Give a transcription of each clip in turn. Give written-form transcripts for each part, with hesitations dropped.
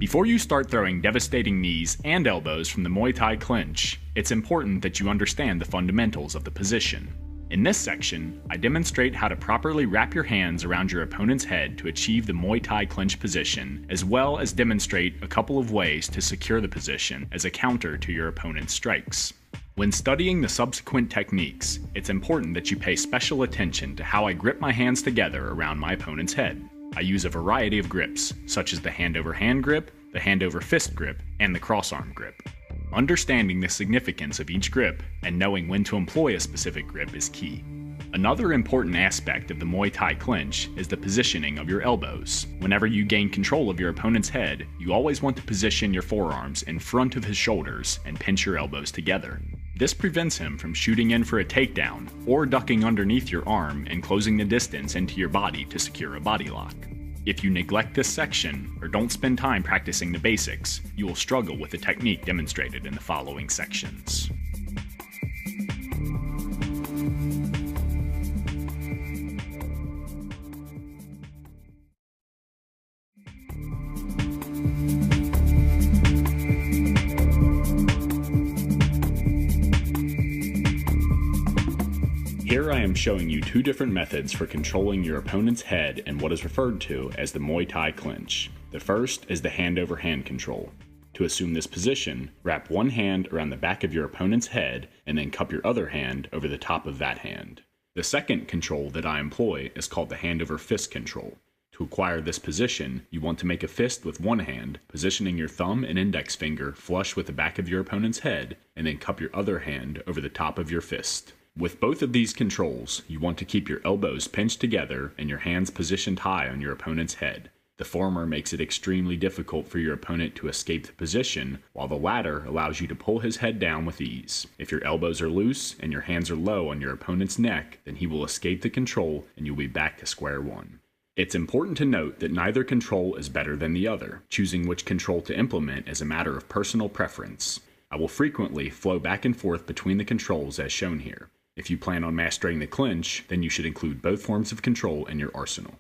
Before you start throwing devastating knees and elbows from the Muay Thai clinch, it's important that you understand the fundamentals of the position. In this section, I demonstrate how to properly wrap your hands around your opponent's head to achieve the Muay Thai clinch position, as well as demonstrate a couple of ways to secure the position as a counter to your opponent's strikes. When studying the subsequent techniques, it's important that you pay special attention to how I grip my hands together around my opponent's head. I use a variety of grips, such as the hand-over-hand grip, the hand-over-fist grip, and the cross-arm grip. Understanding the significance of each grip and knowing when to employ a specific grip is key. Another important aspect of the Muay Thai clinch is the positioning of your elbows. Whenever you gain control of your opponent's head, you always want to position your forearms in front of his shoulders and pinch your elbows together. This prevents him from shooting in for a takedown or ducking underneath your arm and closing the distance into your body to secure a body lock. If you neglect this section or don't spend time practicing the basics, you will struggle with the technique demonstrated in the following sections. Here I am showing you two different methods for controlling your opponent's head in what is referred to as the Muay Thai clinch. The first is the hand-over-hand control. To assume this position, wrap one hand around the back of your opponent's head and then cup your other hand over the top of that hand. The second control that I employ is called the hand-over-fist control. To acquire this position, you want to make a fist with one hand, positioning your thumb and index finger flush with the back of your opponent's head, and then cup your other hand over the top of your fist. With both of these controls, you want to keep your elbows pinched together and your hands positioned high on your opponent's head. The former makes it extremely difficult for your opponent to escape the position, while the latter allows you to pull his head down with ease. If your elbows are loose and your hands are low on your opponent's neck, then he will escape the control and you'll be back to square one. It's important to note that neither control is better than the other. Choosing which control to implement is a matter of personal preference. I will frequently flow back and forth between the controls as shown here. If you plan on mastering the clinch, then you should include both forms of control in your arsenal.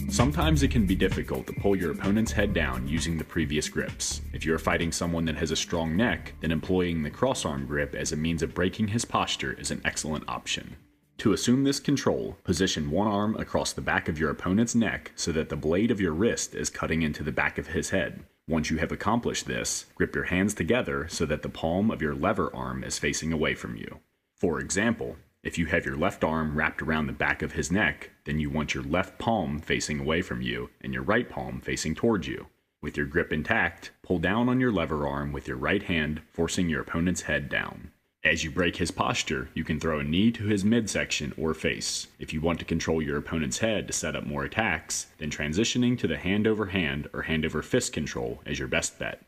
Sometimes it can be difficult to pull your opponent's head down using the previous grips. If you are fighting someone that has a strong neck, then employing the cross-arm grip as a means of breaking his posture is an excellent option. To assume this control, position one arm across the back of your opponent's neck so that the blade of your wrist is cutting into the back of his head. Once you have accomplished this, grip your hands together so that the palm of your lever arm is facing away from you. For example, if you have your left arm wrapped around the back of his neck, then you want your left palm facing away from you and your right palm facing towards you. With your grip intact, pull down on your lever arm with your right hand, forcing your opponent's head down. As you break his posture, you can throw a knee to his midsection or face. If you want to control your opponent's head to set up more attacks, then transitioning to the hand-over-hand or hand-over-fist control is your best bet.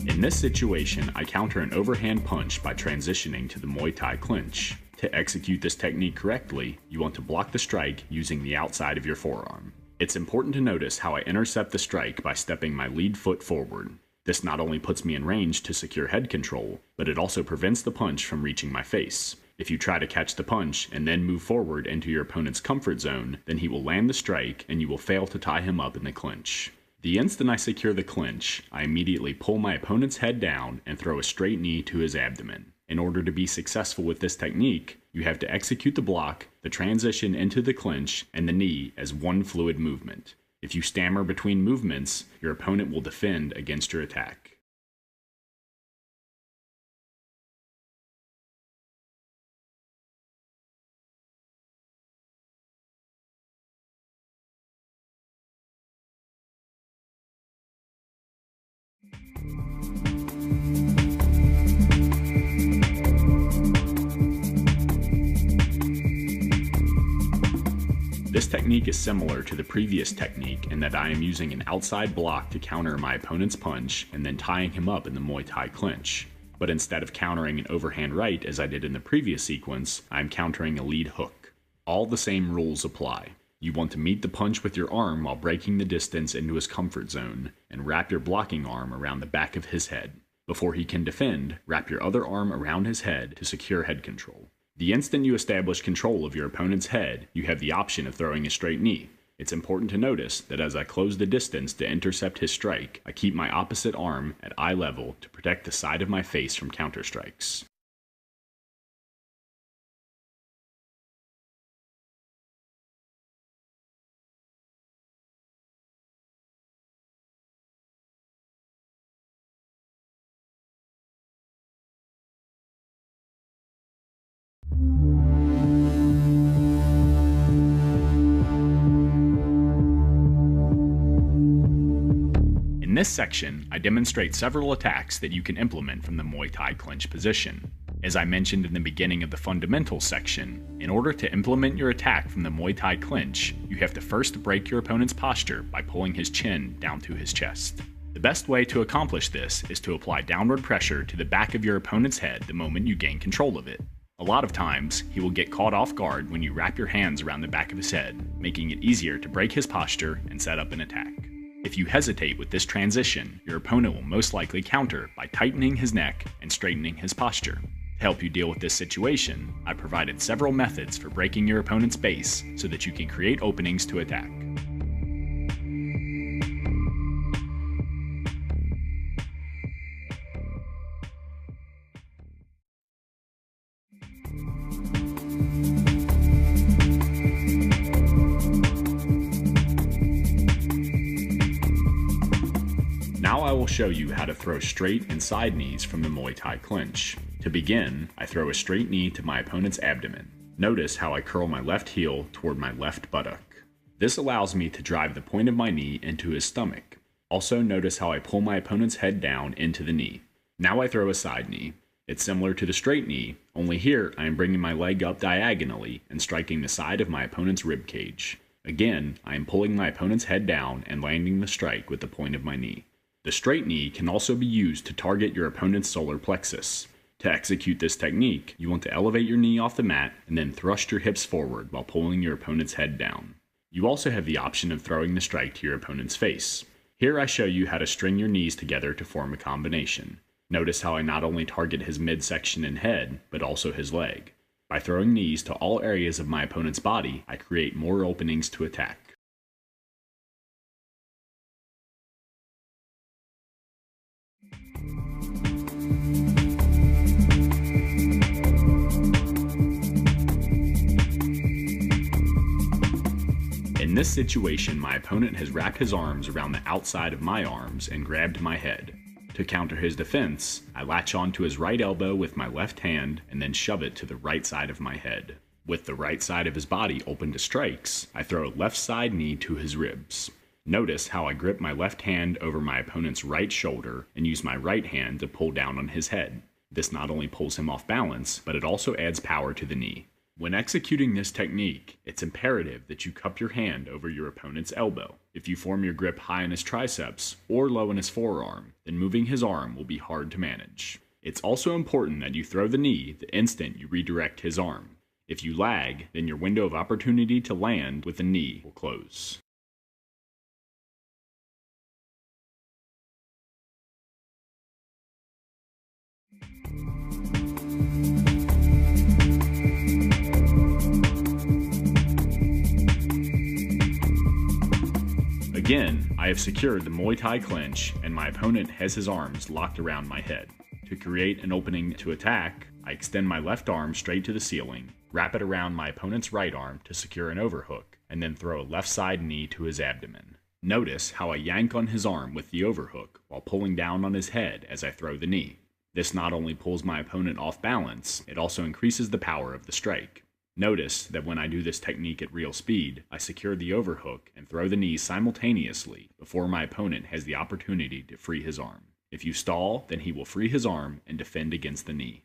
In this situation, I counter an overhand punch by transitioning to the Muay Thai clinch. To execute this technique correctly, you want to block the strike using the outside of your forearm. It's important to notice how I intercept the strike by stepping my lead foot forward. This not only puts me in range to secure head control, but it also prevents the punch from reaching my face. If you try to catch the punch and then move forward into your opponent's comfort zone, then he will land the strike and you will fail to tie him up in the clinch. The instant I secure the clinch, I immediately pull my opponent's head down and throw a straight knee to his abdomen. In order to be successful with this technique, you have to execute the block, the transition into the clinch, and the knee as one fluid movement. If you stammer between movements, your opponent will defend against your attack. This technique is similar to the previous technique in that I am using an outside block to counter my opponent's punch and then tying him up in the Muay Thai clinch. But instead of countering an overhand right as I did in the previous sequence, I am countering a lead hook. All the same rules apply. You want to meet the punch with your arm while breaking the distance into his comfort zone, and wrap your blocking arm around the back of his head. Before he can defend, wrap your other arm around his head to secure head control. The instant you establish control of your opponent's head, you have the option of throwing a straight knee. It's important to notice that as I close the distance to intercept his strike, I keep my opposite arm at eye level to protect the side of my face from counter strikes. In this section, I demonstrate several attacks that you can implement from the Muay Thai clinch position. As I mentioned in the beginning of the fundamentals section, in order to implement your attack from the Muay Thai clinch, you have to first break your opponent's posture by pulling his chin down to his chest. The best way to accomplish this is to apply downward pressure to the back of your opponent's head the moment you gain control of it. A lot of times, he will get caught off guard when you wrap your hands around the back of his head, making it easier to break his posture and set up an attack. If you hesitate with this transition, your opponent will most likely counter by tightening his neck and straightening his posture. To help you deal with this situation, I provided several methods for breaking your opponent's base so that you can create openings to attack. Now I will show you how to throw straight and side knees from the Muay Thai clinch. To begin, I throw a straight knee to my opponent's abdomen. Notice how I curl my left heel toward my left buttock. This allows me to drive the point of my knee into his stomach. Also notice how I pull my opponent's head down into the knee. Now I throw a side knee. It's similar to the straight knee, only here I am bringing my leg up diagonally and striking the side of my opponent's rib cage. Again, I am pulling my opponent's head down and landing the strike with the point of my knee. The straight knee can also be used to target your opponent's solar plexus. To execute this technique, you want to elevate your knee off the mat and then thrust your hips forward while pulling your opponent's head down. You also have the option of throwing the strike to your opponent's face. Here I show you how to string your knees together to form a combination. Notice how I not only target his midsection and head, but also his leg. By throwing knees to all areas of my opponent's body, I create more openings to attack. In this situation, my opponent has wrapped his arms around the outside of my arms and grabbed my head. To counter his defense, I latch onto his right elbow with my left hand and then shove it to the right side of my head. With the right side of his body open to strikes, I throw a left side knee to his ribs. Notice how I grip my left hand over my opponent's right shoulder and use my right hand to pull down on his head. This not only pulls him off balance, but it also adds power to the knee. When executing this technique, it's imperative that you cup your hand over your opponent's elbow. If you form your grip high in his triceps or low in his forearm, then moving his arm will be hard to manage. It's also important that you throw the knee the instant you redirect his arm. If you lag, then your window of opportunity to land with the knee will close. Again, I have secured the Muay Thai clinch and my opponent has his arms locked around my head. To create an opening to attack, I extend my left arm straight to the ceiling, wrap it around my opponent's right arm to secure an overhook, and then throw a left side knee to his abdomen. Notice how I yank on his arm with the overhook while pulling down on his head as I throw the knee. This not only pulls my opponent off balance, it also increases the power of the strike. Notice that when I do this technique at real speed, I secure the overhook and throw the knee simultaneously before my opponent has the opportunity to free his arm. If you stall, then he will free his arm and defend against the knee.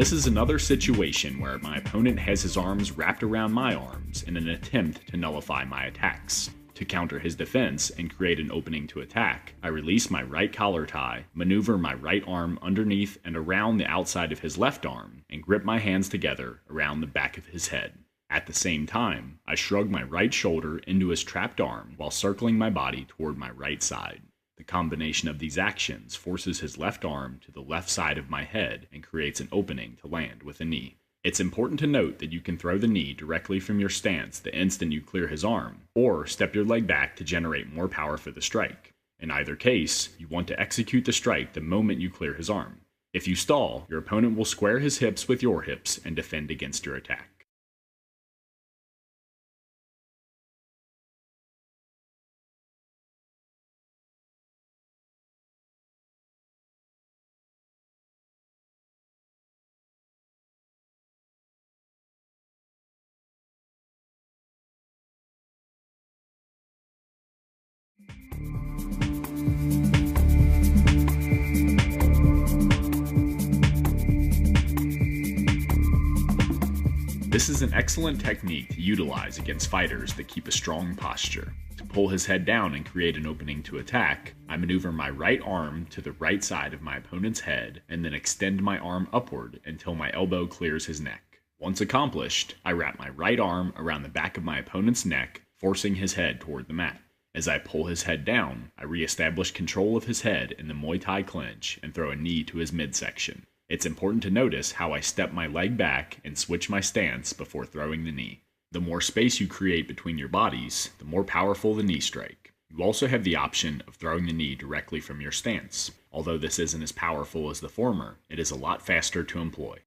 This is another situation where my opponent has his arms wrapped around my arms in an attempt to nullify my attacks. To counter his defense and create an opening to attack, I release my right collar tie, maneuver my right arm underneath and around the outside of his left arm, and grip my hands together around the back of his head. At the same time, I shrug my right shoulder into his trapped arm while circling my body toward my right side. The combination of these actions forces his left arm to the left side of my head and creates an opening to land with a knee. It's important to note that you can throw the knee directly from your stance the instant you clear his arm, or step your leg back to generate more power for the strike. In either case, you want to execute the strike the moment you clear his arm. If you stall, your opponent will square his hips with your hips and defend against your attack. This is an excellent technique to utilize against fighters that keep a strong posture. To pull his head down and create an opening to attack, I maneuver my right arm to the right side of my opponent's head and then extend my arm upward until my elbow clears his neck. Once accomplished, I wrap my right arm around the back of my opponent's neck, forcing his head toward the mat. As I pull his head down, I re-establish control of his head in the Muay Thai clinch and throw a knee to his midsection. It's important to notice how I step my leg back and switch my stance before throwing the knee. The more space you create between your bodies, the more powerful the knee strike. You also have the option of throwing the knee directly from your stance. Although this isn't as powerful as the former, it is a lot faster to employ.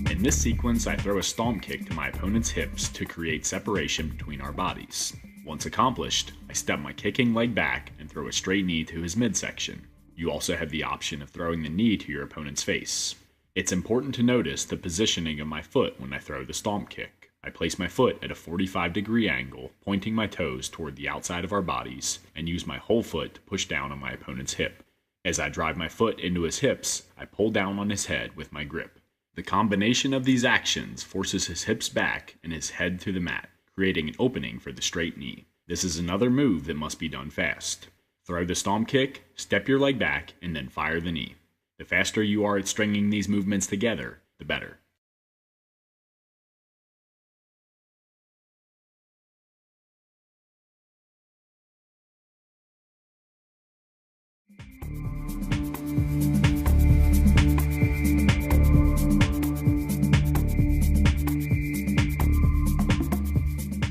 In this sequence, I throw a stomp kick to my opponent's hips to create separation between our bodies. Once accomplished, I step my kicking leg back and throw a straight knee to his midsection. You also have the option of throwing the knee to your opponent's face. It's important to notice the positioning of my foot when I throw the stomp kick. I place my foot at a 45-degree angle, pointing my toes toward the outside of our bodies, and use my whole foot to push down on my opponent's hip. As I drive my foot into his hips, I pull down on his head with my grip. The combination of these actions forces his hips back and his head to the mat, creating an opening for the straight knee. This is another move that must be done fast. Throw the stomp kick, step your leg back, and then fire the knee. The faster you are at stringing these movements together, the better.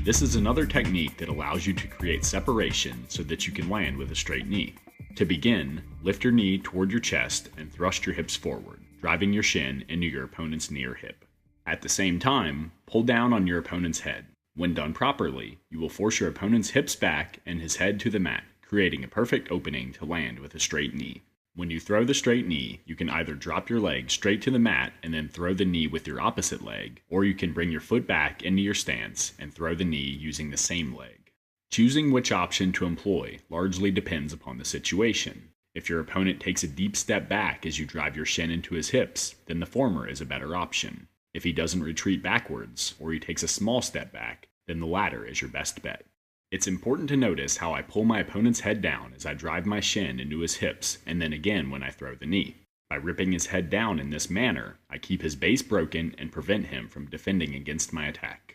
This is another technique that allows you to create separation so that you can land with a straight knee. To begin, lift your knee toward your chest and thrust your hips forward, driving your shin into your opponent's knee or hip. At the same time, pull down on your opponent's head. When done properly, you will force your opponent's hips back and his head to the mat, creating a perfect opening to land with a straight knee. When you throw the straight knee, you can either drop your leg straight to the mat and then throw the knee with your opposite leg, or you can bring your foot back into your stance and throw the knee using the same leg. Choosing which option to employ largely depends upon the situation. If your opponent takes a deep step back as you drive your shin into his hips, then the former is a better option. If he doesn't retreat backwards, or he takes a small step back, then the latter is your best bet. It's important to notice how I pull my opponent's head down as I drive my shin into his hips, and then again when I throw the knee. By ripping his head down in this manner, I keep his base broken and prevent him from defending against my attack.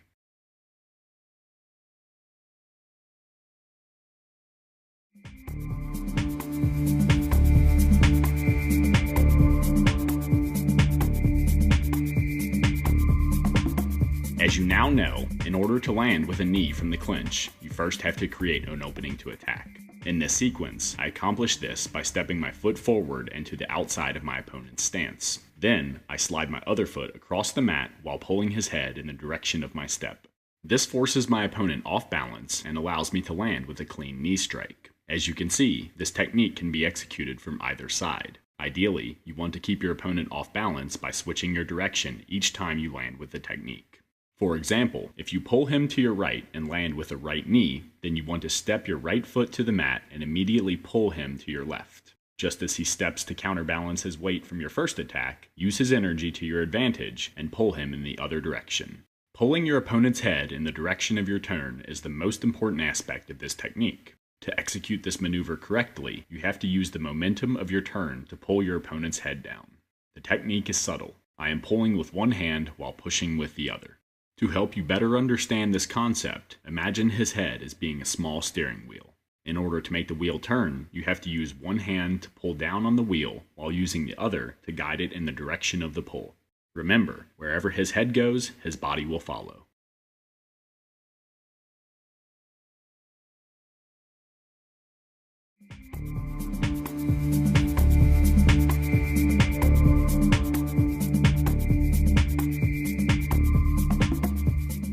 As you now know, in order to land with a knee from the clinch, you first have to create an opening to attack. In this sequence, I accomplish this by stepping my foot forward and to the outside of my opponent's stance. Then, I slide my other foot across the mat while pulling his head in the direction of my step. This forces my opponent off balance and allows me to land with a clean knee strike. As you can see, this technique can be executed from either side. Ideally, you want to keep your opponent off balance by switching your direction each time you land with the technique. For example, if you pull him to your right and land with a right knee, then you want to step your right foot to the mat and immediately pull him to your left. Just as he steps to counterbalance his weight from your first attack, use his energy to your advantage and pull him in the other direction. Pulling your opponent's head in the direction of your turn is the most important aspect of this technique. To execute this maneuver correctly, you have to use the momentum of your turn to pull your opponent's head down. The technique is subtle. I am pulling with one hand while pushing with the other. To help you better understand this concept, imagine his head as being a small steering wheel. In order to make the wheel turn, you have to use one hand to pull down on the wheel while using the other to guide it in the direction of the pull. Remember, wherever his head goes, his body will follow.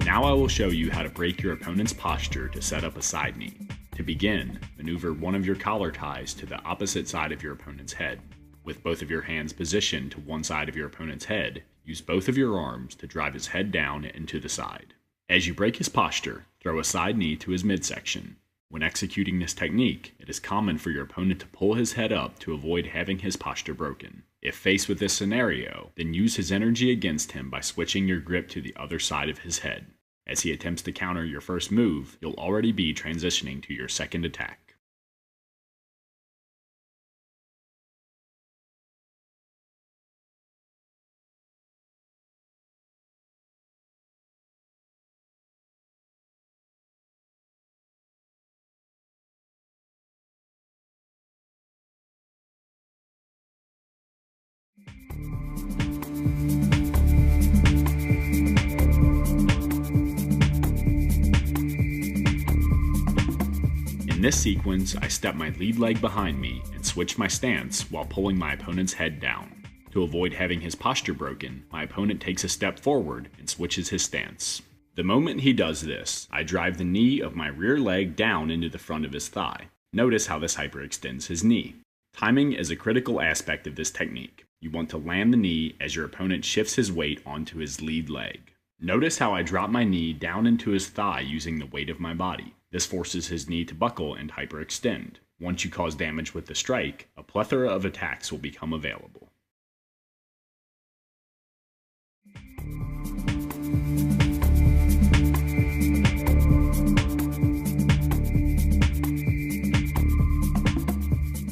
Now I will show you how to break your opponent's posture to set up a side knee. To begin, maneuver one of your collar ties to the opposite side of your opponent's head. With both of your hands positioned to one side of your opponent's head, use both of your arms to drive his head down and to the side. As you break his posture, throw a side knee to his midsection. When executing this technique, it is common for your opponent to pull his head up to avoid having his posture broken. If faced with this scenario, then use his energy against him by switching your grip to the other side of his head. As he attempts to counter your first move, you'll already be transitioning to your second attack. In this sequence, I step my lead leg behind me and switch my stance while pulling my opponent's head down. To avoid having his posture broken, my opponent takes a step forward and switches his stance. The moment he does this, I drive the knee of my rear leg down into the front of his thigh. Notice how this hyperextends his knee. Timing is a critical aspect of this technique. You want to land the knee as your opponent shifts his weight onto his lead leg. Notice how I drop my knee down into his thigh using the weight of my body. This forces his knee to buckle and hyperextend. Once you cause damage with the strike, a plethora of attacks will become available.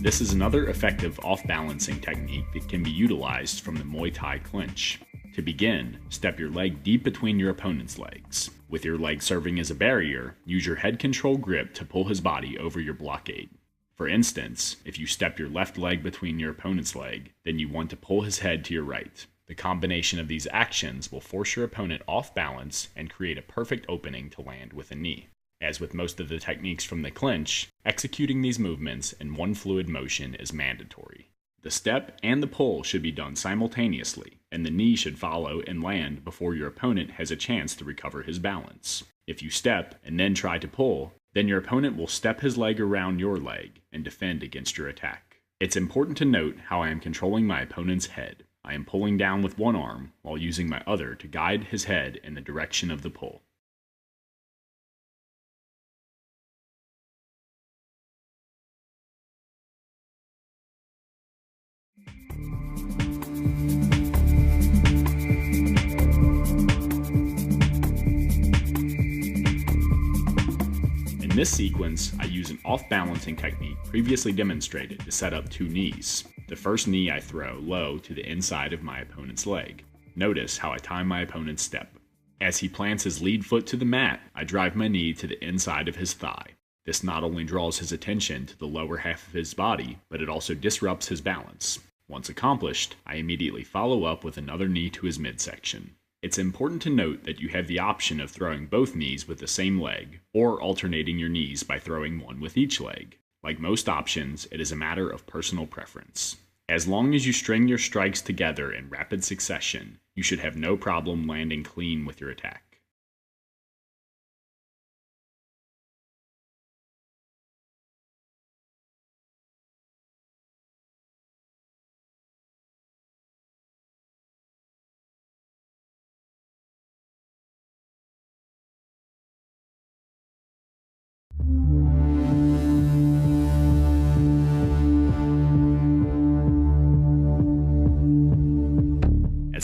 This is another effective off-balancing technique that can be utilized from the Muay Thai clinch. To begin, step your leg deep between your opponent's legs. With your leg serving as a barrier, use your head control grip to pull his body over your blockade. For instance, if you step your left leg between your opponent's leg, then you want to pull his head to your right. The combination of these actions will force your opponent off balance and create a perfect opening to land with a knee. As with most of the techniques from the clinch, executing these movements in one fluid motion is mandatory. The step and the pull should be done simultaneously, and the knee should follow and land before your opponent has a chance to recover his balance. If you step and then try to pull, then your opponent will step his leg around your leg and defend against your attack. It's important to note how I am controlling my opponent's head. I am pulling down with one arm while using my other to guide his head in the direction of the pull. In this sequence, I use an off-balancing technique previously demonstrated to set up two knees. The first knee I throw low to the inside of my opponent's leg. Notice how I time my opponent's step. As he plants his lead foot to the mat, I drive my knee to the inside of his thigh. This not only draws his attention to the lower half of his body, but it also disrupts his balance. Once accomplished, I immediately follow up with another knee to his midsection. It's important to note that you have the option of throwing both knees with the same leg, or alternating your knees by throwing one with each leg. Like most options, it is a matter of personal preference. As long as you string your strikes together in rapid succession, you should have no problem landing clean with your attack.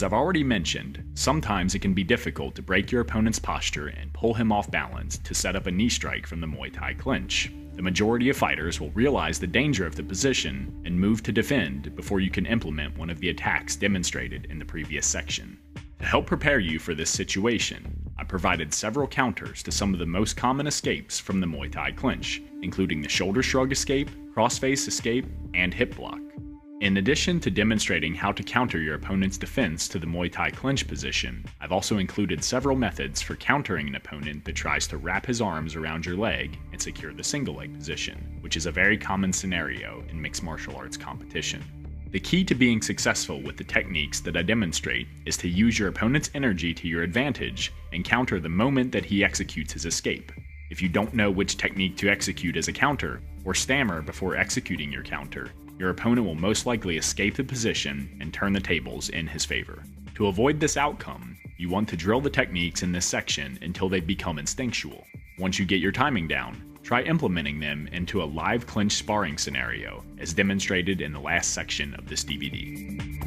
As I've already mentioned, sometimes it can be difficult to break your opponent's posture and pull him off balance to set up a knee strike from the Muay Thai clinch. The majority of fighters will realize the danger of the position and move to defend before you can implement one of the attacks demonstrated in the previous section. To help prepare you for this situation, I provided several counters to some of the most common escapes from the Muay Thai clinch, including the shoulder shrug escape, crossface escape, and hip block. In addition to demonstrating how to counter your opponent's defense to the Muay Thai clinch position, I've also included several methods for countering an opponent that tries to wrap his arms around your leg and secure the single leg position, which is a very common scenario in mixed martial arts competition. The key to being successful with the techniques that I demonstrate is to use your opponent's energy to your advantage and counter the moment that he executes his escape. If you don't know which technique to execute as a counter, or stammer before executing your counter, your opponent will most likely escape the position and turn the tables in his favor. To avoid this outcome, you want to drill the techniques in this section until they become instinctual. Once you get your timing down, try implementing them into a live clinch sparring scenario, as demonstrated in the last section of this DVD.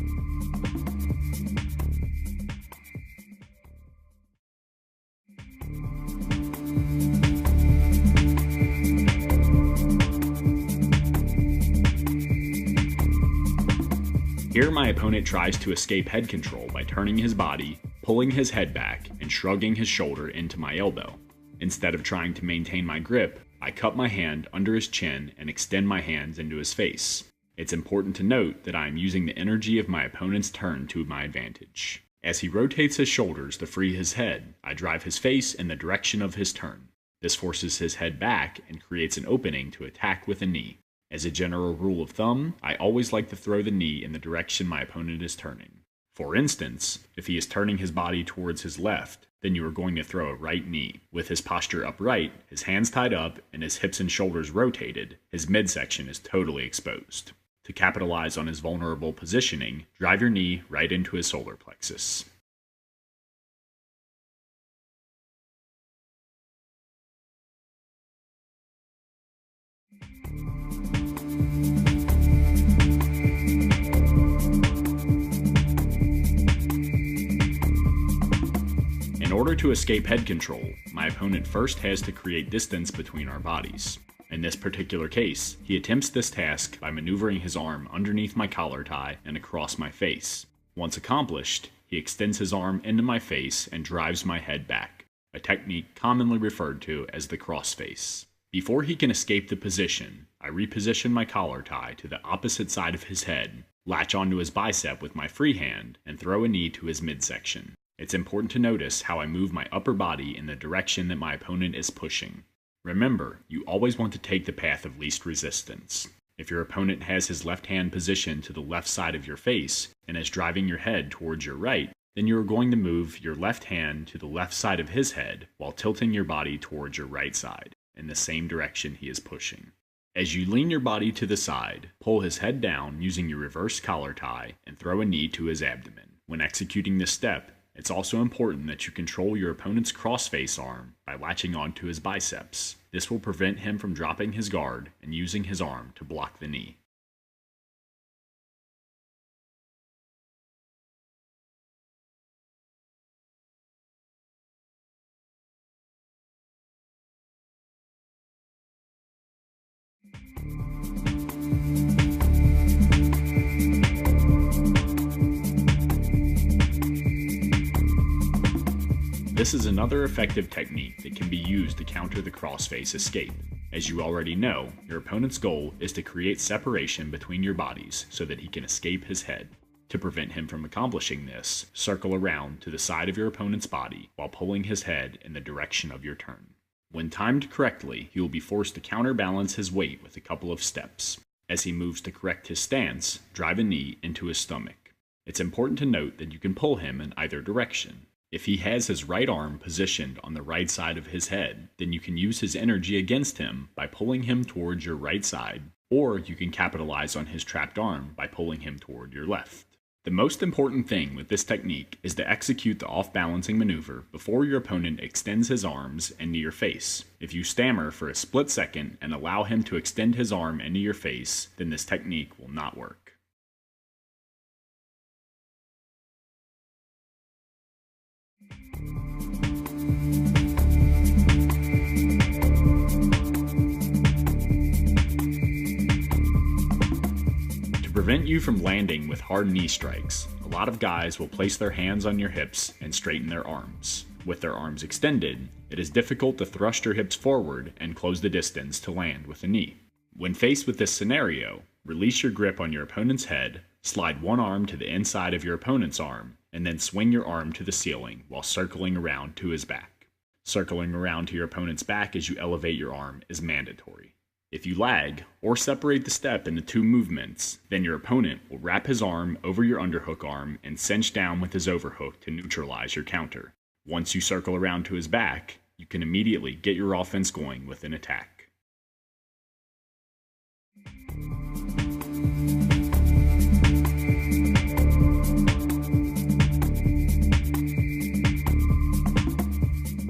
Here my opponent tries to escape head control by turning his body, pulling his head back, and shrugging his shoulder into my elbow. Instead of trying to maintain my grip, I cup my hand under his chin and extend my hands into his face. It's important to note that I am using the energy of my opponent's turn to my advantage. As he rotates his shoulders to free his head, I drive his face in the direction of his turn. This forces his head back and creates an opening to attack with a knee. As a general rule of thumb, I always like to throw the knee in the direction my opponent is turning. For instance, if he is turning his body towards his left, then you are going to throw a right knee. With his posture upright, his hands tied up, and his hips and shoulders rotated, his midsection is totally exposed. To capitalize on his vulnerable positioning, drive your knee right into his solar plexus. In order to escape head control, my opponent first has to create distance between our bodies. In this particular case, he attempts this task by maneuvering his arm underneath my collar tie and across my face. Once accomplished, he extends his arm into my face and drives my head back, a technique commonly referred to as the crossface. Before he can escape the position, I reposition my collar tie to the opposite side of his head, latch onto his bicep with my free hand, and throw a knee to his midsection. It's important to notice how I move my upper body in the direction that my opponent is pushing. Remember, you always want to take the path of least resistance. If your opponent has his left hand positioned to the left side of your face and is driving your head towards your right, then you are going to move your left hand to the left side of his head while tilting your body towards your right side, in the same direction he is pushing. As you lean your body to the side, pull his head down using your reverse collar tie and throw a knee to his abdomen. When executing this step, it's also important that you control your opponent's crossface arm by latching onto his biceps. This will prevent him from dropping his guard and using his arm to block the knee. This is another effective technique that can be used to counter the crossface escape. As you already know, your opponent's goal is to create separation between your bodies so that he can escape his head. To prevent him from accomplishing this, circle around to the side of your opponent's body while pulling his head in the direction of your turn. When timed correctly, he will be forced to counterbalance his weight with a couple of steps. As he moves to correct his stance, drive a knee into his stomach. It's important to note that you can pull him in either direction. If he has his right arm positioned on the right side of his head, then you can use his energy against him by pulling him towards your right side, or you can capitalize on his trapped arm by pulling him toward your left. The most important thing with this technique is to execute the off-balancing maneuver before your opponent extends his arms into your face. If you stammer for a split second and allow him to extend his arm into your face, then this technique will not work. prevent you from landing with hard knee strikes, a lot of guys will place their hands on your hips and straighten their arms. With their arms extended, it is difficult to thrust your hips forward and close the distance to land with a knee. When faced with this scenario, release your grip on your opponent's head, slide one arm to the inside of your opponent's arm, and then swing your arm to the ceiling while circling around to his back. Circling around to your opponent's back as you elevate your arm is mandatory. If you lag, or separate the step into two movements, then your opponent will wrap his arm over your underhook arm and cinch down with his overhook to neutralize your counter. Once you circle around to his back, you can immediately get your offense going with an attack.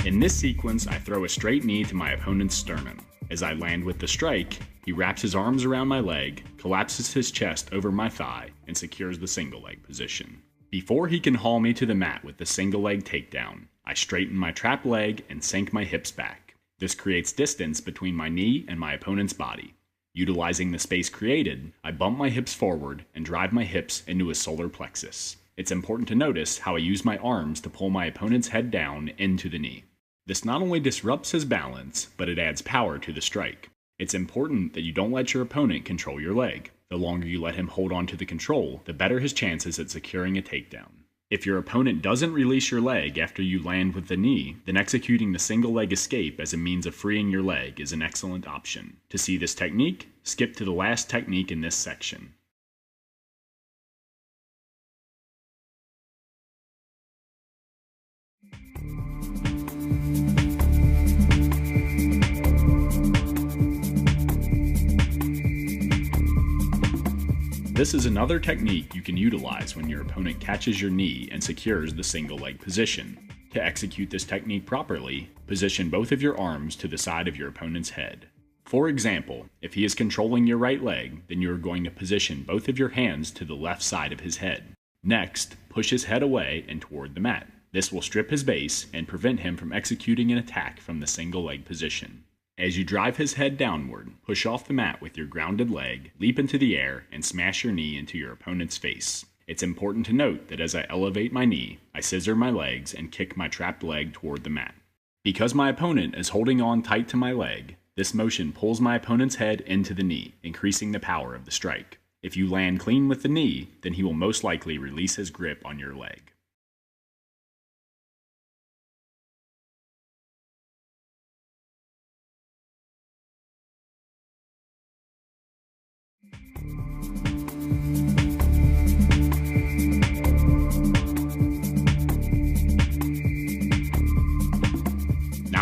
In this sequence, I throw a straight knee to my opponent's sternum. As I land with the strike, he wraps his arms around my leg, collapses his chest over my thigh, and secures the single leg position. Before he can haul me to the mat with the single leg takedown, I straighten my trap leg and sink my hips back. This creates distance between my knee and my opponent's body. Utilizing the space created, I bump my hips forward and drive my hips into his solar plexus. It's important to notice how I use my arms to pull my opponent's head down into the knee. This not only disrupts his balance, but it adds power to the strike. It's important that you don't let your opponent control your leg. The longer you let him hold on to the control, the better his chances at securing a takedown. If your opponent doesn't release your leg after you land with the knee, then executing the single leg escape as a means of freeing your leg is an excellent option. To see this technique, skip to the last technique in this section. This is another technique you can utilize when your opponent catches your knee and secures the single leg position. To execute this technique properly, position both of your arms to the side of your opponent's head. For example, if he is controlling your right leg, then you are going to position both of your hands to the left side of his head. Next, push his head away and toward the mat. This will strip his base and prevent him from executing an attack from the single leg position. As you drive his head downward, push off the mat with your grounded leg, leap into the air, and smash your knee into your opponent's face. It's important to note that as I elevate my knee, I scissor my legs and kick my trapped leg toward the mat. Because my opponent is holding on tight to my leg, this motion pulls my opponent's head into the knee, increasing the power of the strike. If you land clean with the knee, then he will most likely release his grip on your leg.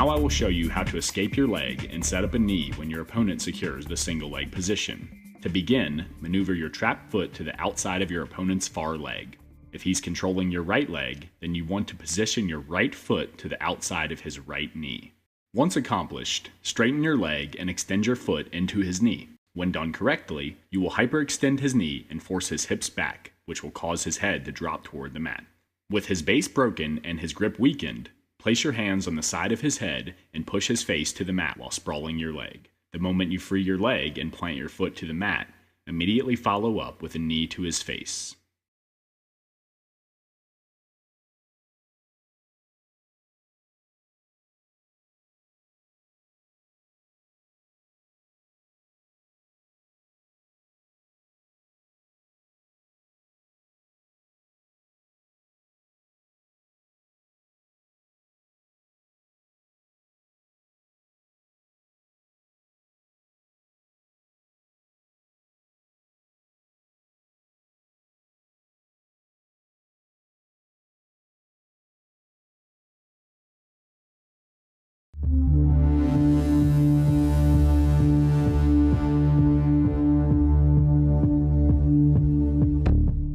Now I will show you how to escape your leg and set up a knee when your opponent secures the single leg position. To begin, maneuver your trapped foot to the outside of your opponent's far leg. If he's controlling your right leg, then you want to position your right foot to the outside of his right knee. Once accomplished, straighten your leg and extend your foot into his knee. When done correctly, you will hyperextend his knee and force his hips back, which will cause his head to drop toward the mat. With his base broken and his grip weakened, place your hands on the side of his head and push his face to the mat while sprawling your leg. The moment you free your leg and plant your foot to the mat, immediately follow up with a knee to his face.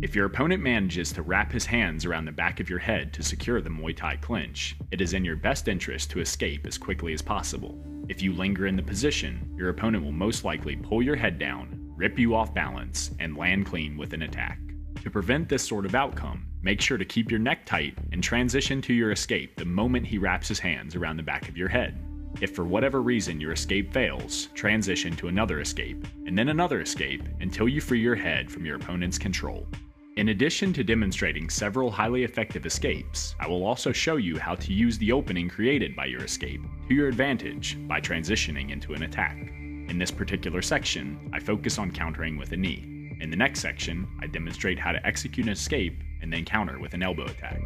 If your opponent manages to wrap his hands around the back of your head to secure the Muay Thai clinch, it is in your best interest to escape as quickly as possible. If you linger in the position, your opponent will most likely pull your head down, rip you off balance, and land clean with an attack. To prevent this sort of outcome, make sure to keep your neck tight and transition to your escape the moment he wraps his hands around the back of your head. If for whatever reason your escape fails, transition to another escape, and then another escape until you free your head from your opponent's control. In addition to demonstrating several highly effective escapes, I will also show you how to use the opening created by your escape to your advantage by transitioning into an attack. In this particular section, I focus on countering with a knee. In the next section, I demonstrate how to execute an escape and then counter with an elbow attack.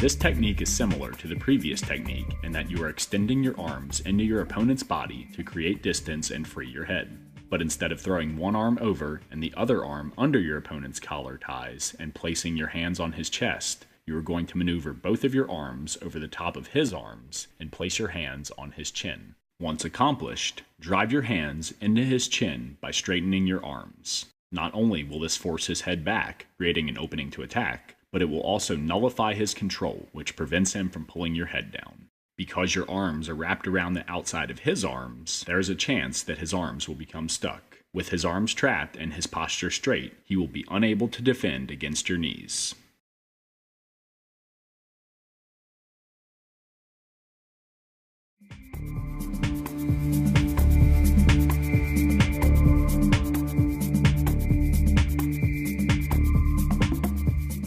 This technique is similar to the previous technique in that you are extending your arms into your opponent's body to create distance and free your head. But instead of throwing one arm over and the other arm under your opponent's collar ties and placing your hands on his chest, you are going to maneuver both of your arms over the top of his arms and place your hands on his chin. Once accomplished, drive your hands into his chin by straightening your arms. Not only will this force his head back, creating an opening to attack, but it will also nullify his control, which prevents him from pulling your head down. Because your arms are wrapped around the outside of his arms, there is a chance that his arms will become stuck. With his arms trapped and his posture straight, he will be unable to defend against your knees.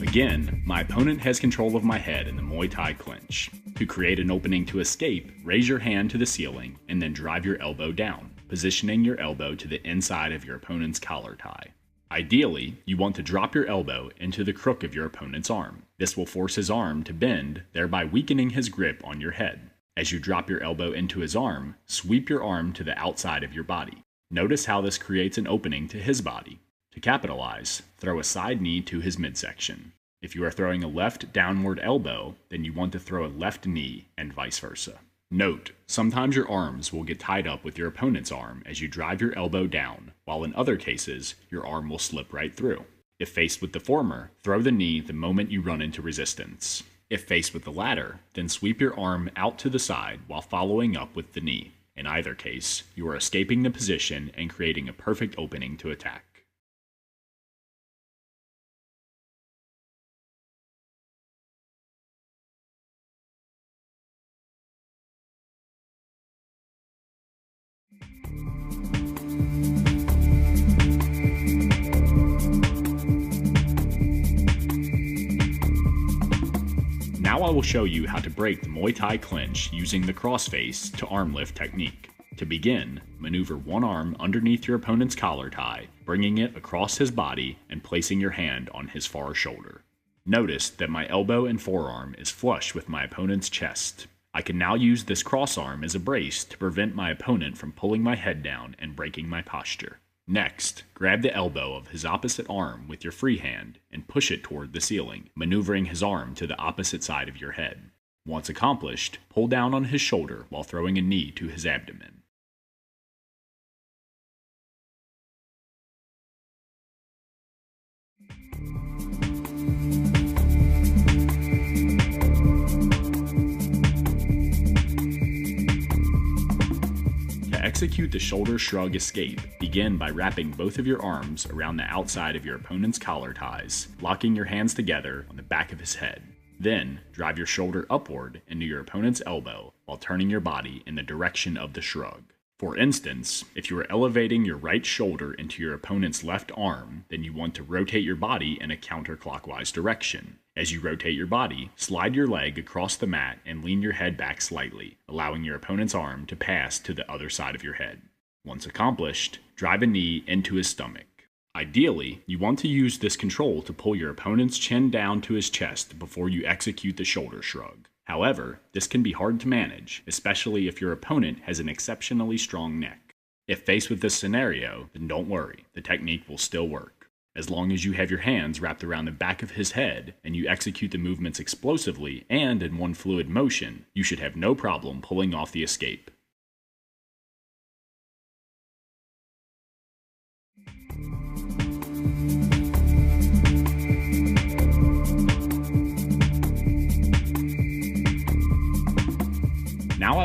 Again, my opponent has control of my head in the Muay Thai clinch. To create an opening to escape, raise your hand to the ceiling and then drive your elbow down, positioning your elbow to the inside of your opponent's collar tie. Ideally, you want to drop your elbow into the crook of your opponent's arm. This will force his arm to bend, thereby weakening his grip on your head. As you drop your elbow into his arm, sweep your arm to the outside of your body. Notice how this creates an opening to his body. To capitalize, throw a side knee to his midsection. If you are throwing a left downward elbow, then you want to throw a left knee and vice versa. Note, sometimes your arms will get tied up with your opponent's arm as you drive your elbow down, while in other cases, your arm will slip right through. If faced with the former, throw the knee the moment you run into resistance. If faced with the latter, then sweep your arm out to the side while following up with the knee. In either case, you are escaping the position and creating a perfect opening to attack. Now I will show you how to break the Muay Thai clinch using the crossface to arm lift technique. To begin, maneuver one arm underneath your opponent's collar tie, bringing it across his body and placing your hand on his far shoulder. Notice that my elbow and forearm is flush with my opponent's chest. I can now use this cross arm as a brace to prevent my opponent from pulling my head down and breaking my posture. Next, grab the elbow of his opposite arm with your free hand and push it toward the ceiling, maneuvering his arm to the opposite side of your head. Once accomplished, pull down on his shoulder while throwing a knee to his abdomen. To execute the shoulder shrug escape, begin by wrapping both of your arms around the outside of your opponent's collar ties, locking your hands together on the back of his head. Then, drive your shoulder upward into your opponent's elbow while turning your body in the direction of the shrug. For instance, if you are elevating your right shoulder into your opponent's left arm, then you want to rotate your body in a counterclockwise direction. As you rotate your body, slide your leg across the mat and lean your head back slightly, allowing your opponent's arm to pass to the other side of your head. Once accomplished, drive a knee into his stomach. Ideally, you want to use this control to pull your opponent's chin down to his chest before you execute the shoulder shrug. However, this can be hard to manage, especially if your opponent has an exceptionally strong neck. If faced with this scenario, then don't worry, the technique will still work. As long as you have your hands wrapped around the back of his head and you execute the movements explosively and in one fluid motion, you should have no problem pulling off the escape.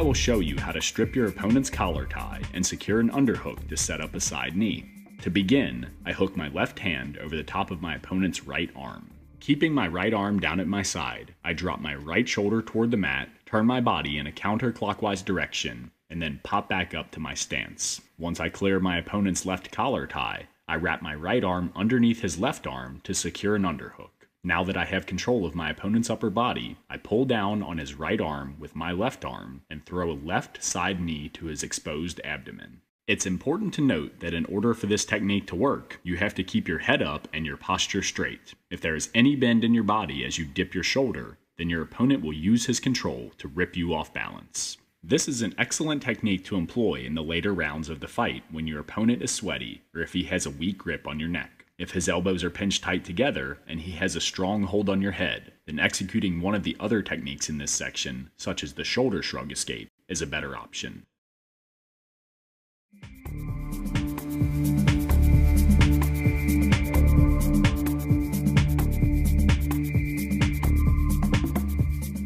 I will show you how to strip your opponent's collar tie and secure an underhook to set up a side knee. To begin, I hook my left hand over the top of my opponent's right arm. Keeping my right arm down at my side, I drop my right shoulder toward the mat, turn my body in a counterclockwise direction, and then pop back up to my stance. Once I clear my opponent's left collar tie, I wrap my right arm underneath his left arm to secure an underhook. Now that I have control of my opponent's upper body, I pull down on his right arm with my left arm and throw a left side knee to his exposed abdomen. It's important to note that in order for this technique to work, you have to keep your head up and your posture straight. If there is any bend in your body as you dip your shoulder, then your opponent will use his control to rip you off balance. This is an excellent technique to employ in the later rounds of the fight when your opponent is sweaty or if he has a weak grip on your neck. If his elbows are pinched tight together and he has a strong hold on your head, then executing one of the other techniques in this section, such as the shoulder shrug escape, is a better option.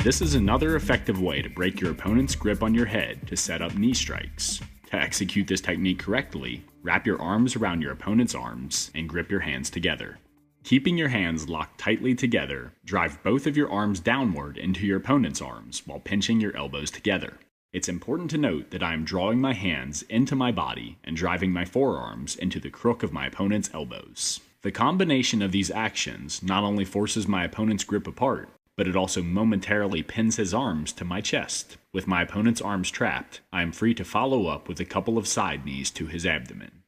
This is another effective way to break your opponent's grip on your head to set up knee strikes. To execute this technique correctly, wrap your arms around your opponent's arms and grip your hands together. Keeping your hands locked tightly together, drive both of your arms downward into your opponent's arms while pinching your elbows together. It's important to note that I am drawing my hands into my body and driving my forearms into the crook of my opponent's elbows. The combination of these actions not only forces my opponent's grip apart, but it also momentarily pins his arms to my chest. With my opponent's arms trapped, I am free to follow up with a couple of side knees to his abdomen.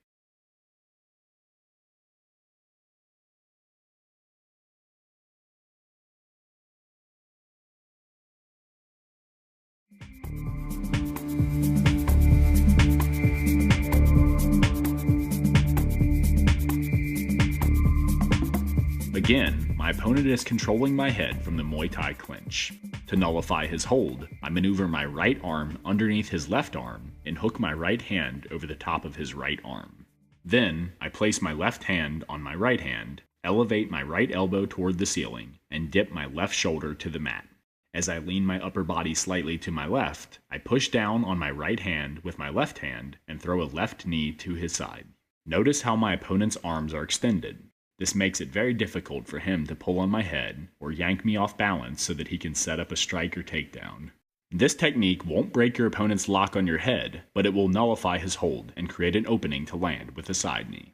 Again, my opponent is controlling my head from the Muay Thai clinch. To nullify his hold, I maneuver my right arm underneath his left arm and hook my right hand over the top of his right arm. Then, I place my left hand on my right hand, elevate my right elbow toward the ceiling, and dip my left shoulder to the mat. As I lean my upper body slightly to my left, I push down on my right hand with my left hand and throw a left knee to his side. Notice how my opponent's arms are extended. This makes it very difficult for him to pull on my head or yank me off balance so that he can set up a strike or takedown. This technique won't break your opponent's lock on your head, but it will nullify his hold and create an opening to land with a side knee.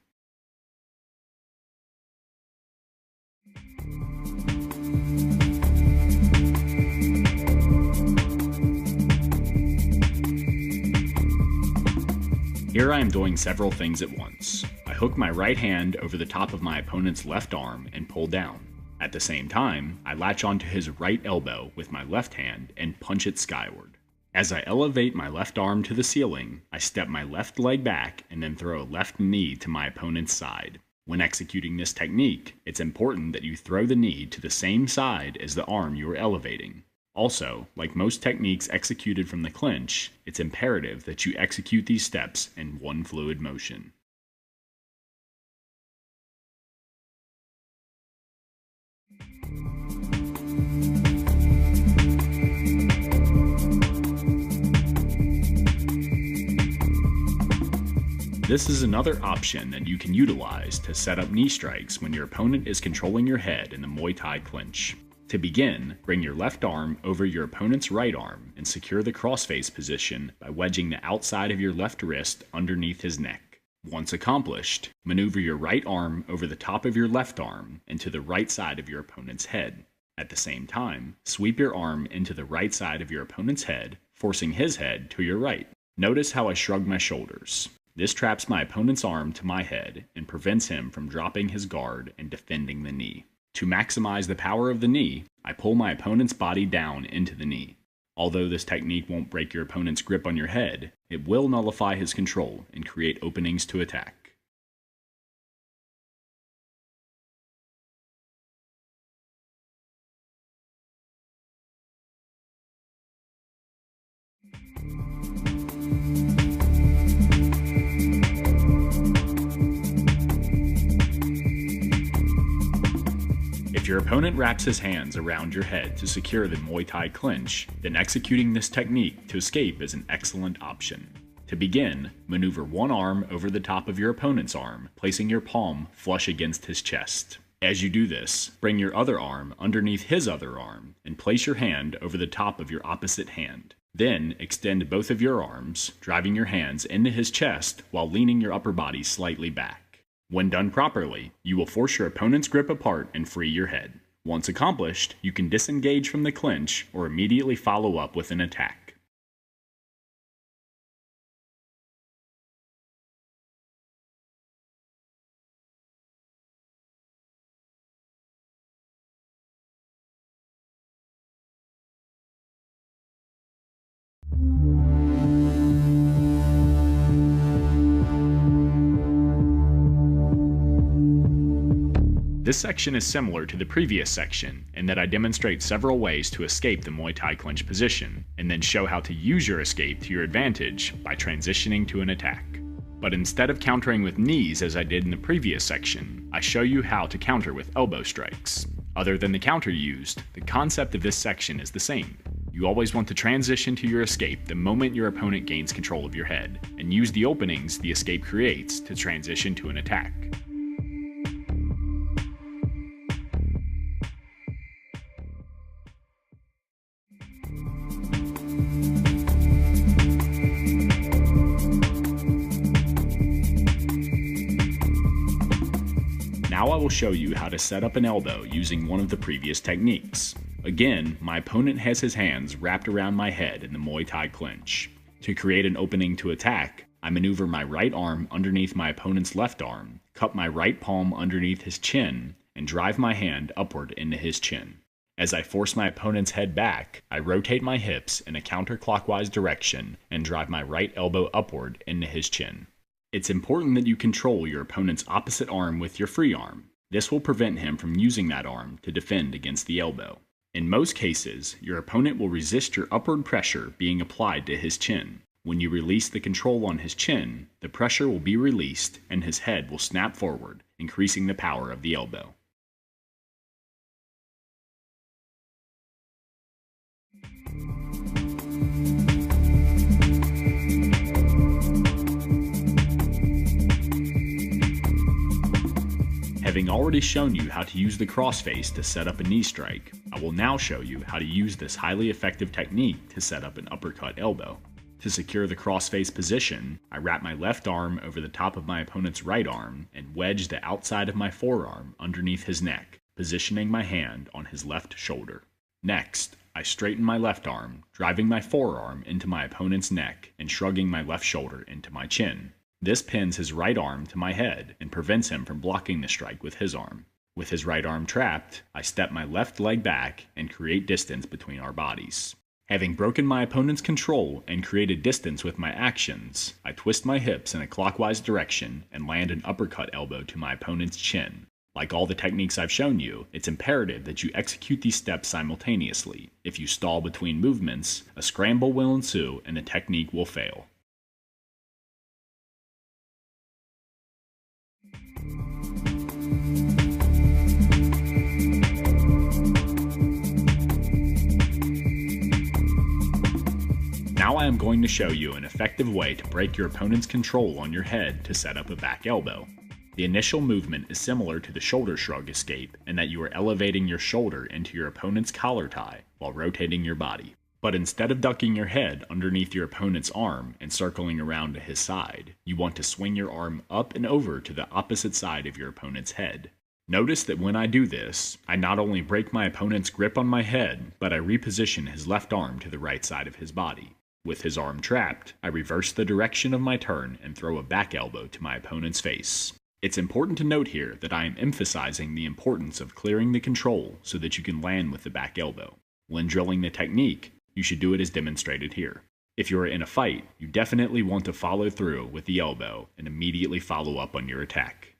Here I am doing several things at once. I hook my right hand over the top of my opponent's left arm and pull down. At the same time, I latch onto his right elbow with my left hand and punch it skyward. As I elevate my left arm to the ceiling, I step my left leg back and then throw a left knee to my opponent's side. When executing this technique, it's important that you throw the knee to the same side as the arm you are elevating. Also, like most techniques executed from the clinch, it's imperative that you execute these steps in one fluid motion. This is another option that you can utilize to set up knee strikes when your opponent is controlling your head in the Muay Thai clinch. To begin, bring your left arm over your opponent's right arm and secure the crossface position by wedging the outside of your left wrist underneath his neck. Once accomplished, maneuver your right arm over the top of your left arm and to the right side of your opponent's head. At the same time, sweep your arm into the right side of your opponent's head, forcing his head to your right. Notice how I shrug my shoulders. This traps my opponent's arm to my head and prevents him from dropping his guard and defending the knee. To maximize the power of the knee, I pull my opponent's body down into the knee. Although this technique won't break your opponent's grip on your head, it will nullify his control and create openings to attack. If your opponent wraps his hands around your head to secure the Muay Thai clinch, then executing this technique to escape is an excellent option. To begin, maneuver one arm over the top of your opponent's arm, placing your palm flush against his chest. As you do this, bring your other arm underneath his other arm and place your hand over the top of your opposite hand. Then, extend both of your arms, driving your hands into his chest while leaning your upper body slightly back. When done properly, you will force your opponent's grip apart and free your head. Once accomplished, you can disengage from the clinch or immediately follow up with an attack. This section is similar to the previous section in that I demonstrate several ways to escape the Muay Thai clinch position, and then show how to use your escape to your advantage by transitioning to an attack. But instead of countering with knees as I did in the previous section, I show you how to counter with elbow strikes. Other than the counter used, the concept of this section is the same. You always want to transition to your escape the moment your opponent gains control of your head, and use the openings the escape creates to transition to an attack. Now I will show you how to set up an elbow using one of the previous techniques. Again, my opponent has his hands wrapped around my head in the Muay Thai clinch. To create an opening to attack, I maneuver my right arm underneath my opponent's left arm, cup my right palm underneath his chin, and drive my hand upward into his chin. As I force my opponent's head back, I rotate my hips in a counterclockwise direction and drive my right elbow upward into his chin. It's important that you control your opponent's opposite arm with your free arm. This will prevent him from using that arm to defend against the elbow. In most cases, your opponent will resist your upward pressure being applied to his chin. When you release the control on his chin, the pressure will be released and his head will snap forward, increasing the power of the elbow. Having already shown you how to use the crossface to set up a knee strike, I will now show you how to use this highly effective technique to set up an uppercut elbow. To secure the crossface position, I wrap my left arm over the top of my opponent's right arm and wedge the outside of my forearm underneath his neck, positioning my hand on his left shoulder. Next, I straighten my left arm, driving my forearm into my opponent's neck and shrugging my left shoulder into my chin. This pins his right arm to my head and prevents him from blocking the strike with his arm. With his right arm trapped, I step my left leg back and create distance between our bodies. Having broken my opponent's control and created distance with my actions, I twist my hips in a clockwise direction and land an uppercut elbow to my opponent's chin. Like all the techniques I've shown you, it's imperative that you execute these steps simultaneously. If you stall between movements, a scramble will ensue and the technique will fail. Now I am going to show you an effective way to break your opponent's control on your head to set up a back elbow. The initial movement is similar to the shoulder shrug escape in that you are elevating your shoulder into your opponent's collar tie while rotating your body. But instead of ducking your head underneath your opponent's arm and circling around to his side, you want to swing your arm up and over to the opposite side of your opponent's head. Notice that when I do this, I not only break my opponent's grip on my head, but I reposition his left arm to the right side of his body. With his arm trapped, I reverse the direction of my turn and throw a back elbow to my opponent's face. It's important to note here that I am emphasizing the importance of clearing the control so that you can land with the back elbow. When drilling the technique, you should do it as demonstrated here. If you are in a fight, you definitely want to follow through with the elbow and immediately follow up on your attack.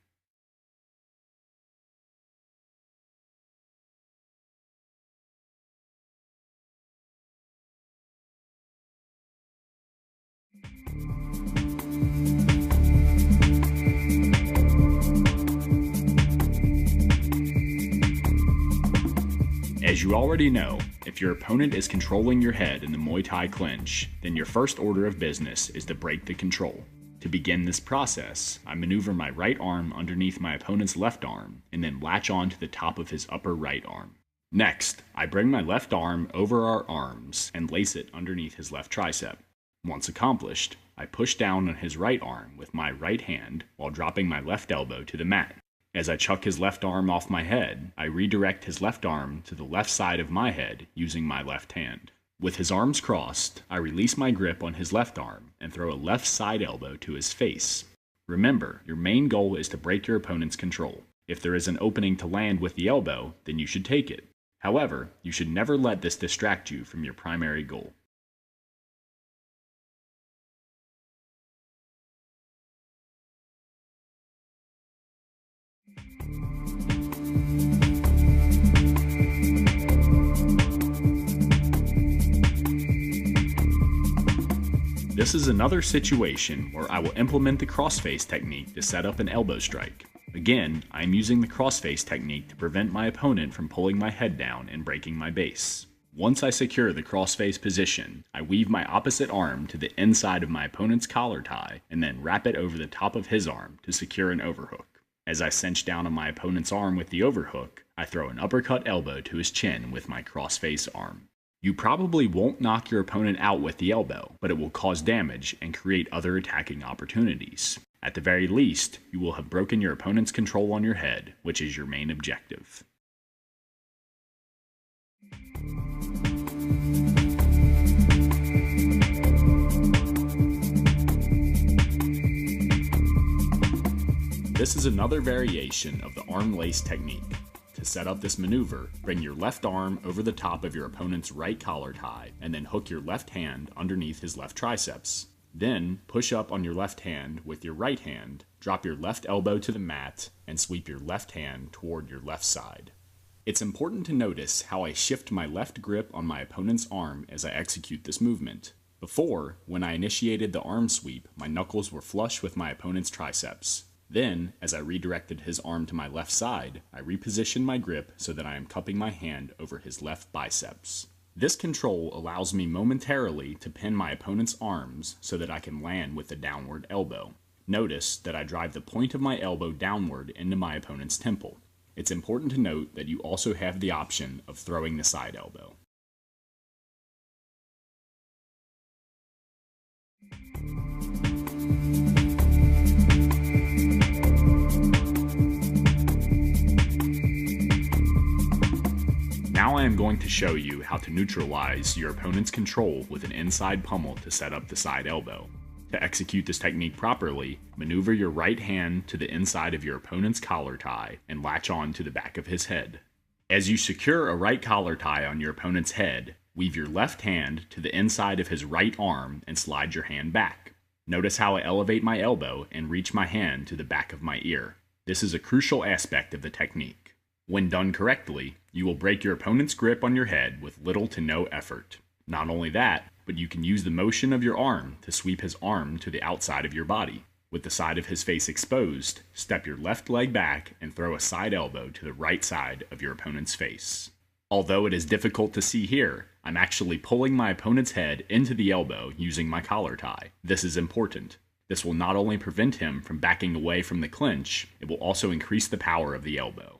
you already know, if your opponent is controlling your head in the Muay Thai clinch, then your first order of business is to break the control. To begin this process, I maneuver my right arm underneath my opponent's left arm and then latch on to the top of his upper right arm. Next, I bring my left arm over our arms and lace it underneath his left tricep. Once accomplished, I push down on his right arm with my right hand while dropping my left elbow to the mat. As I chuck his left arm off my head, I redirect his left arm to the left side of my head using my left hand. With his arms crossed, I release my grip on his left arm and throw a left side elbow to his face. Remember, your main goal is to break your opponent's control. If there is an opening to land with the elbow, then you should take it. However, you should never let this distract you from your primary goal. This is another situation where I will implement the crossface technique to set up an elbow strike. Again, I am using the crossface technique to prevent my opponent from pulling my head down and breaking my base. Once I secure the crossface position, I weave my opposite arm to the inside of my opponent's collar tie and then wrap it over the top of his arm to secure an overhook. As I cinch down on my opponent's arm with the overhook, I throw an uppercut elbow to his chin with my crossface arm. You probably won't knock your opponent out with the elbow, but it will cause damage and create other attacking opportunities. At the very least, you will have broken your opponent's control on your head, which is your main objective. This is another variation of the arm lace technique. To set up this maneuver, bring your left arm over the top of your opponent's right collar tie and then hook your left hand underneath his left triceps. Then, push up on your left hand with your right hand, drop your left elbow to the mat, and sweep your left hand toward your left side. It's important to notice how I shift my left grip on my opponent's arm as I execute this movement. Before, when I initiated the arm sweep, my knuckles were flush with my opponent's triceps. Then, as I redirected his arm to my left side, I repositioned my grip so that I am cupping my hand over his left biceps. This control allows me momentarily to pin my opponent's arms so that I can land with the downward elbow. Notice that I drive the point of my elbow downward into my opponent's temple. It's important to note that you also have the option of throwing the side elbow. Now I am going to show you how to neutralize your opponent's control with an inside pummel to set up the side elbow. To execute this technique properly, maneuver your right hand to the inside of your opponent's collar tie and latch on to the back of his head. As you secure a right collar tie on your opponent's head, weave your left hand to the inside of his right arm and slide your hand back. Notice how I elevate my elbow and reach my hand to the back of my ear. This is a crucial aspect of the technique. When done correctly, you will break your opponent's grip on your head with little to no effort. Not only that, but you can use the motion of your arm to sweep his arm to the outside of your body. With the side of his face exposed, step your left leg back and throw a side elbow to the right side of your opponent's face. Although it is difficult to see here, I'm actually pulling my opponent's head into the elbow using my collar tie. This is important. This will not only prevent him from backing away from the clinch, it will also increase the power of the elbow.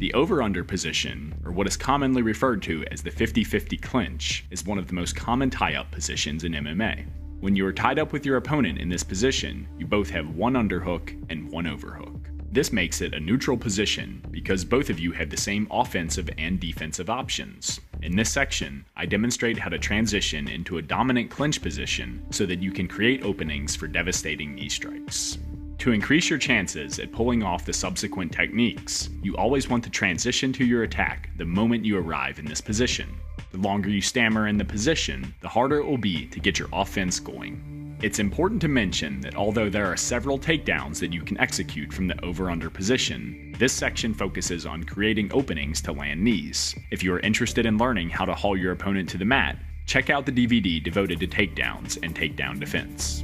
The over-under position, or what is commonly referred to as the 50-50 clinch, is one of the most common tie-up positions in MMA. When you are tied up with your opponent in this position, you both have one underhook and one overhook. This makes it a neutral position because both of you have the same offensive and defensive options. In this section, I demonstrate how to transition into a dominant clinch position so that you can create openings for devastating knee strikes. To increase your chances at pulling off the subsequent techniques, you always want to transition to your attack the moment you arrive in this position. The longer you stammer in the position, the harder it will be to get your offense going. It's important to mention that although there are several takedowns that you can execute from the over-under position, this section focuses on creating openings to land knees. If you are interested in learning how to haul your opponent to the mat, check out the DVD devoted to takedowns and takedown defense.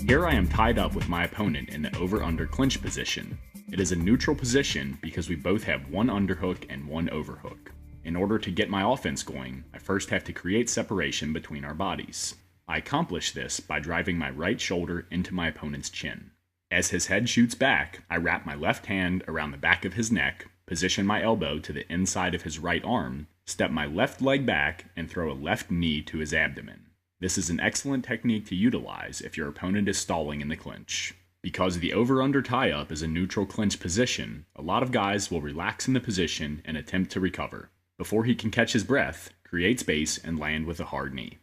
Here I am tied up with my opponent in the over-under clinch position. It is a neutral position because we both have one underhook and one overhook. In order to get my offense going, I first have to create separation between our bodies. I accomplish this by driving my right shoulder into my opponent's chin. As his head shoots back, I wrap my left hand around the back of his neck, position my elbow to the inside of his right arm, step my left leg back, and throw a left knee to his abdomen. This is an excellent technique to utilize if your opponent is stalling in the clinch. Because the over-under tie-up is a neutral clinch position, a lot of guys will relax in the position and attempt to recover. Before he can catch his breath, create space and land with a hard knee.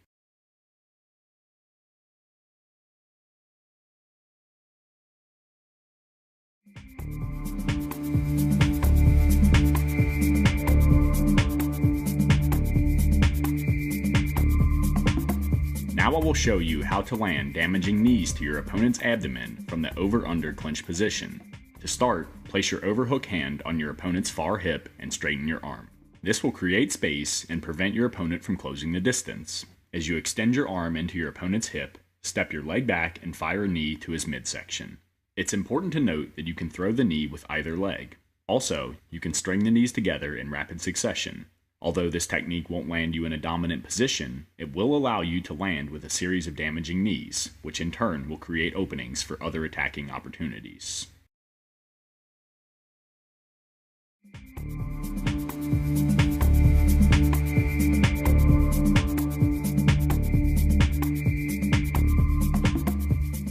Now I will show you how to land damaging knees to your opponent's abdomen from the over-under clinch position. To start, place your overhook hand on your opponent's far hip and straighten your arm. This will create space and prevent your opponent from closing the distance. As you extend your arm into your opponent's hip, step your leg back and fire a knee to his midsection. It's important to note that you can throw the knee with either leg. Also, you can string the knees together in rapid succession. Although this technique won't land you in a dominant position, it will allow you to land with a series of damaging knees, which in turn will create openings for other attacking opportunities.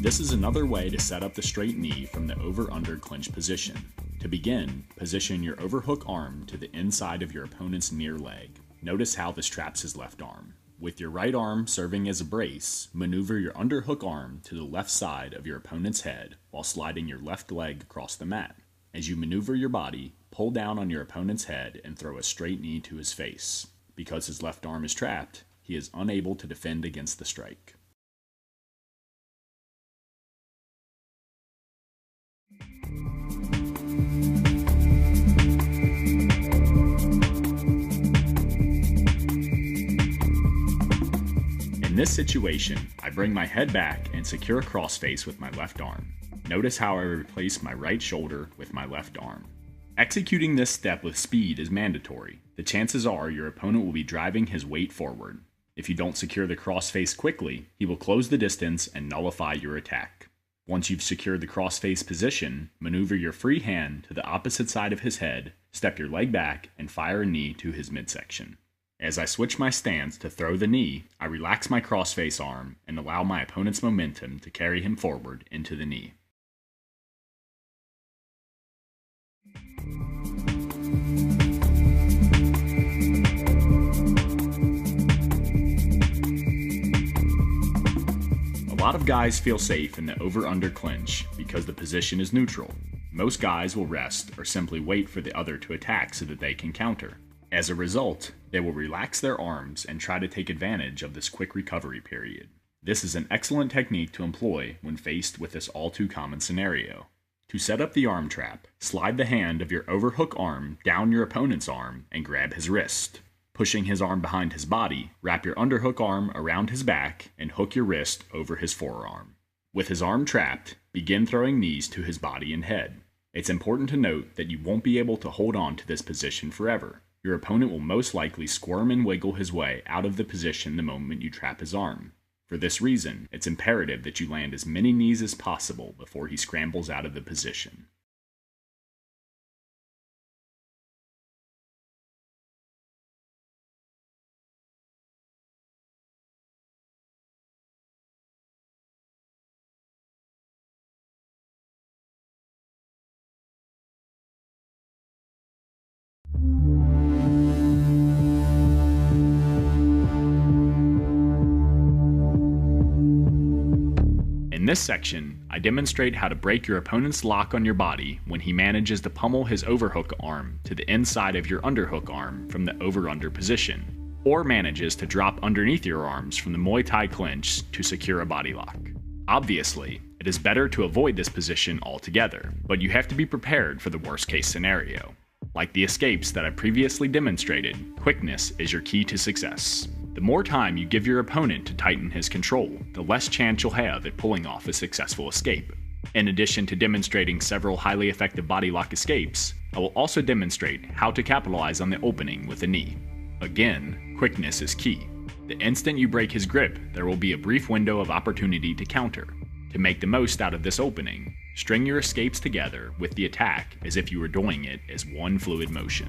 This is another way to set up the straight knee from the over-under clinch position. To begin, position your overhook arm to the inside of your opponent's near leg. Notice how this traps his left arm. With your right arm serving as a brace, maneuver your underhook arm to the left side of your opponent's head while sliding your left leg across the mat. As you maneuver your body, pull down on your opponent's head and throw a straight knee to his face. Because his left arm is trapped, he is unable to defend against the strike. In this situation, I bring my head back and secure a crossface with my left arm. Notice how I replace my right shoulder with my left arm. Executing this step with speed is mandatory. The chances are your opponent will be driving his weight forward. If you don't secure the crossface quickly, he will close the distance and nullify your attack. Once you've secured the crossface position, maneuver your free hand to the opposite side of his head, step your leg back, and fire a knee to his midsection. As I switch my stance to throw the knee, I relax my crossface arm and allow my opponent's momentum to carry him forward into the knee. A lot of guys feel safe in the over-under clinch because the position is neutral. Most guys will rest or simply wait for the other to attack so that they can counter. As a result, they will relax their arms and try to take advantage of this quick recovery period. This is an excellent technique to employ when faced with this all too common scenario. To set up the arm trap, slide the hand of your overhook arm down your opponent's arm and grab his wrist. Pushing his arm behind his body, wrap your underhook arm around his back and hook your wrist over his forearm. With his arm trapped, begin throwing knees to his body and head. It's important to note that you won't be able to hold on to this position forever. Your opponent will most likely squirm and wiggle his way out of the position the moment you trap his arm. For this reason, it's imperative that you land as many knees as possible before he scrambles out of the position. this section, I demonstrate how to break your opponent's lock on your body when he manages to pummel his overhook arm to the inside of your underhook arm from the over-under position, or manages to drop underneath your arms from the Muay Thai clinch to secure a body lock. Obviously, it is better to avoid this position altogether, but you have to be prepared for the worst-case scenario. Like the escapes that I previously demonstrated, quickness is your key to success. The more time you give your opponent to tighten his control, the less chance you'll have at pulling off a successful escape. In addition to demonstrating several highly effective body lock escapes, I will also demonstrate how to capitalize on the opening with a knee. Again, quickness is key. The instant you break his grip, there will be a brief window of opportunity to counter. To make the most out of this opening, string your escapes together with the attack as if you were doing it as one fluid motion.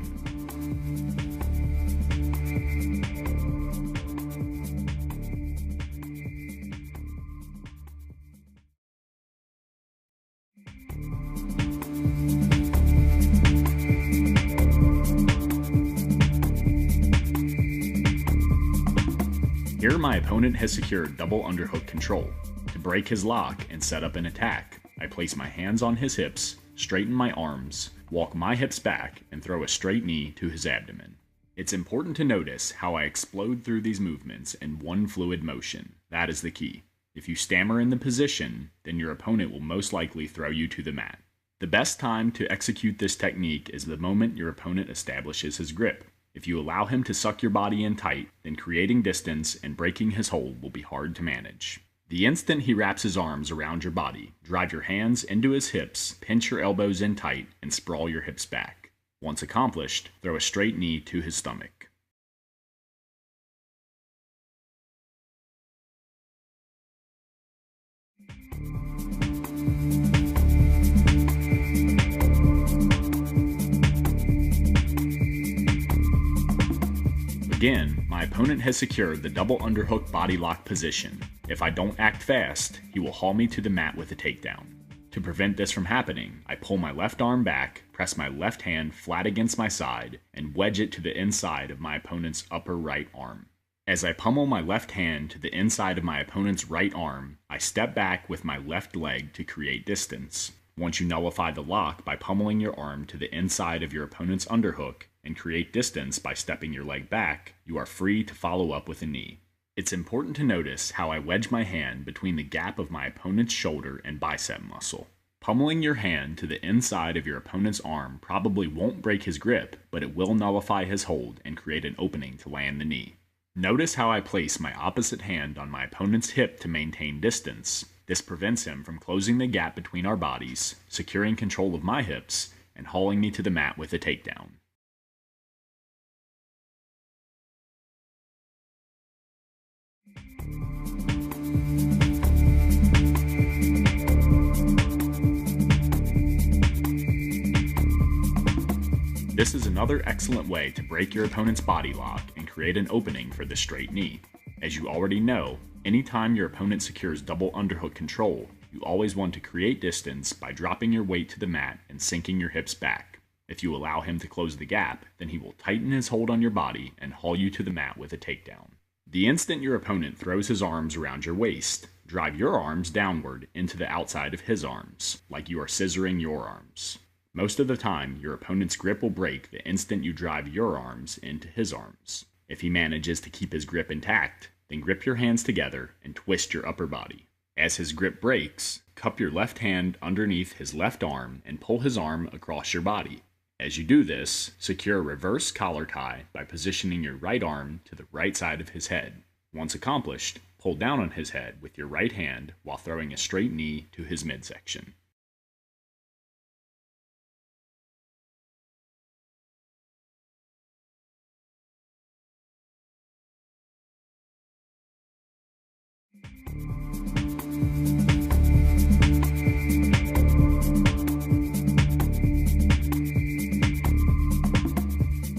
Here my opponent has secured double underhook control. To break his lock and set up an attack, I place my hands on his hips, straighten my arms, walk my hips back, and throw a straight knee to his abdomen. It's important to notice how I explode through these movements in one fluid motion. That is the key. If you stammer in the position, then your opponent will most likely throw you to the mat. The best time to execute this technique is the moment your opponent establishes his grip. If you allow him to suck your body in tight, then creating distance and breaking his hold will be hard to manage. The instant he wraps his arms around your body, drive your hands into his hips, pinch your elbows in tight, and sprawl your hips back. Once accomplished, throw a straight knee to his stomach. Again, my opponent has secured the double underhook body lock position. If I don't act fast, he will haul me to the mat with a takedown. To prevent this from happening, I pull my left arm back, press my left hand flat against my side, and wedge it to the inside of my opponent's upper right arm. As I pummel my left hand to the inside of my opponent's right arm, I step back with my left leg to create distance. Once you nullify the lock by pummeling your arm to the inside of your opponent's underhook and create distance by stepping your leg back, you are free to follow up with a knee. It's important to notice how I wedge my hand between the gap of my opponent's shoulder and bicep muscle. Pummeling your hand to the inside of your opponent's arm probably won't break his grip, but it will nullify his hold and create an opening to land the knee. Notice how I place my opposite hand on my opponent's hip to maintain distance. This prevents him from closing the gap between our bodies, securing control of my hips, and hauling me to the mat with a takedown. This is another excellent way to break your opponent's body lock and create an opening for the straight knee. As you already know, anytime your opponent secures double underhook control, you always want to create distance by dropping your weight to the mat and sinking your hips back. If you allow him to close the gap, then he will tighten his hold on your body and haul you to the mat with a takedown. The instant your opponent throws his arms around your waist, drive your arms downward into the outside of his arms, like you are scissoring your arms. Most of the time, your opponent's grip will break the instant you drive your arms into his arms. If he manages to keep his grip intact, then grip your hands together and twist your upper body. As his grip breaks, cup your left hand underneath his left arm and pull his arm across your body. As you do this, secure a reverse collar tie by positioning your right arm to the right side of his head. Once accomplished, pull down on his head with your right hand while throwing a straight knee to his midsection.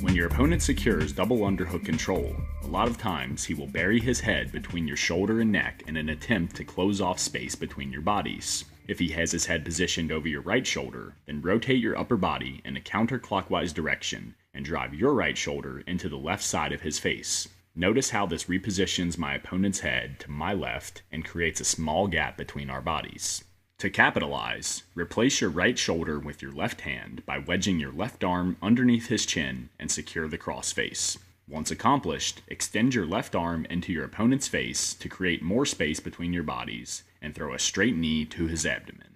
When your opponent secures double underhook control, a lot of times he will bury his head between your shoulder and neck in an attempt to close off space between your bodies. If he has his head positioned over your right shoulder, then rotate your upper body in a counterclockwise direction and drive your right shoulder into the left side of his face. Notice how this repositions my opponent's head to my left and creates a small gap between our bodies. To capitalize, replace your right shoulder with your left hand by wedging your left arm underneath his chin and secure the crossface. Once accomplished, extend your left arm into your opponent's face to create more space between your bodies and throw a straight knee to his abdomen.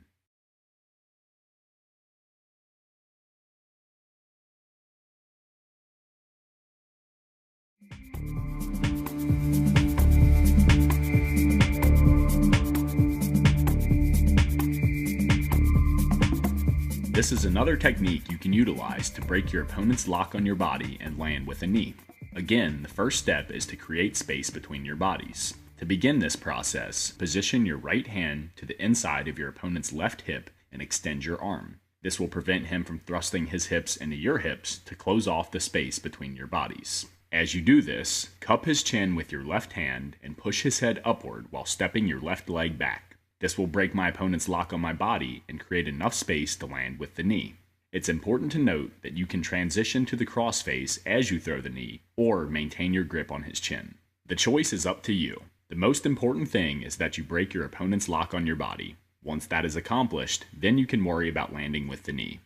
This is another technique you can utilize to break your opponent's lock on your body and land with a knee. Again, the first step is to create space between your bodies. To begin this process, position your right hand to the inside of your opponent's left hip and extend your arm. This will prevent him from thrusting his hips into your hips to close off the space between your bodies. As you do this, cup his chin with your left hand and push his head upward while stepping your left leg back. This will break my opponent's lock on my body and create enough space to land with the knee. It's important to note that you can transition to the crossface as you throw the knee, or maintain your grip on his chin. The choice is up to you. The most important thing is that you break your opponent's lock on your body. Once that is accomplished, then you can worry about landing with the knee.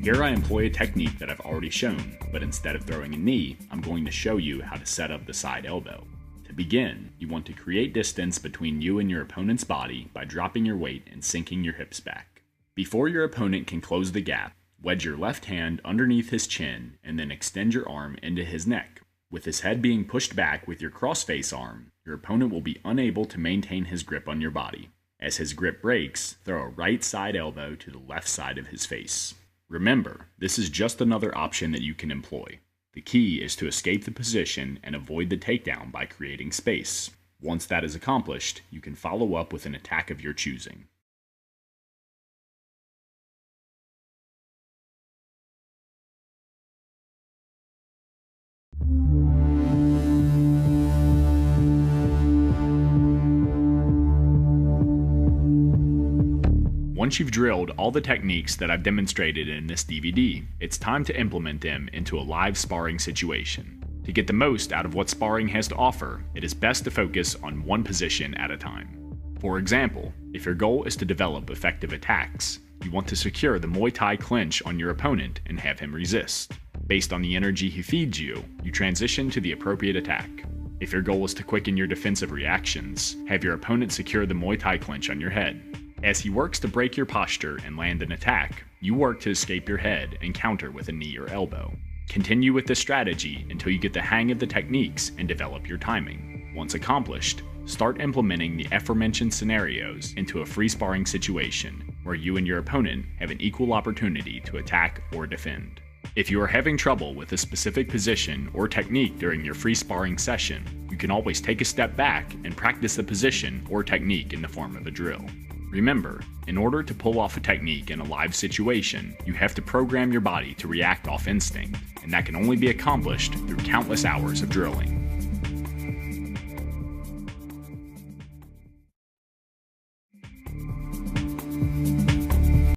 Here I employ a technique that I've already shown, but instead of throwing a knee, I'm going to show you how to set up the side elbow. To begin, you want to create distance between you and your opponent's body by dropping your weight and sinking your hips back. Before your opponent can close the gap, wedge your left hand underneath his chin and then extend your arm into his neck. With his head being pushed back with your crossface arm, your opponent will be unable to maintain his grip on your body. As his grip breaks, throw a right side elbow to the left side of his face. Remember, this is just another option that you can employ. The key is to escape the position and avoid the takedown by creating space. Once that is accomplished, you can follow up with an attack of your choosing. Once you've drilled all the techniques that I've demonstrated in this DVD, it's time to implement them into a live sparring situation. To get the most out of what sparring has to offer, it is best to focus on one position at a time. For example, if your goal is to develop effective attacks, you want to secure the Muay Thai clinch on your opponent and have him resist. Based on the energy he feeds you, you transition to the appropriate attack. If your goal is to quicken your defensive reactions, have your opponent secure the Muay Thai clinch on your head. As he works to break your posture and land an attack, you work to escape your head and counter with a knee or elbow. Continue with this strategy until you get the hang of the techniques and develop your timing. Once accomplished, start implementing the aforementioned scenarios into a free sparring situation where you and your opponent have an equal opportunity to attack or defend. If you are having trouble with a specific position or technique during your free sparring session, you can always take a step back and practice the position or technique in the form of a drill. Remember, in order to pull off a technique in a live situation, you have to program your body to react off instinct, and that can only be accomplished through countless hours of drilling.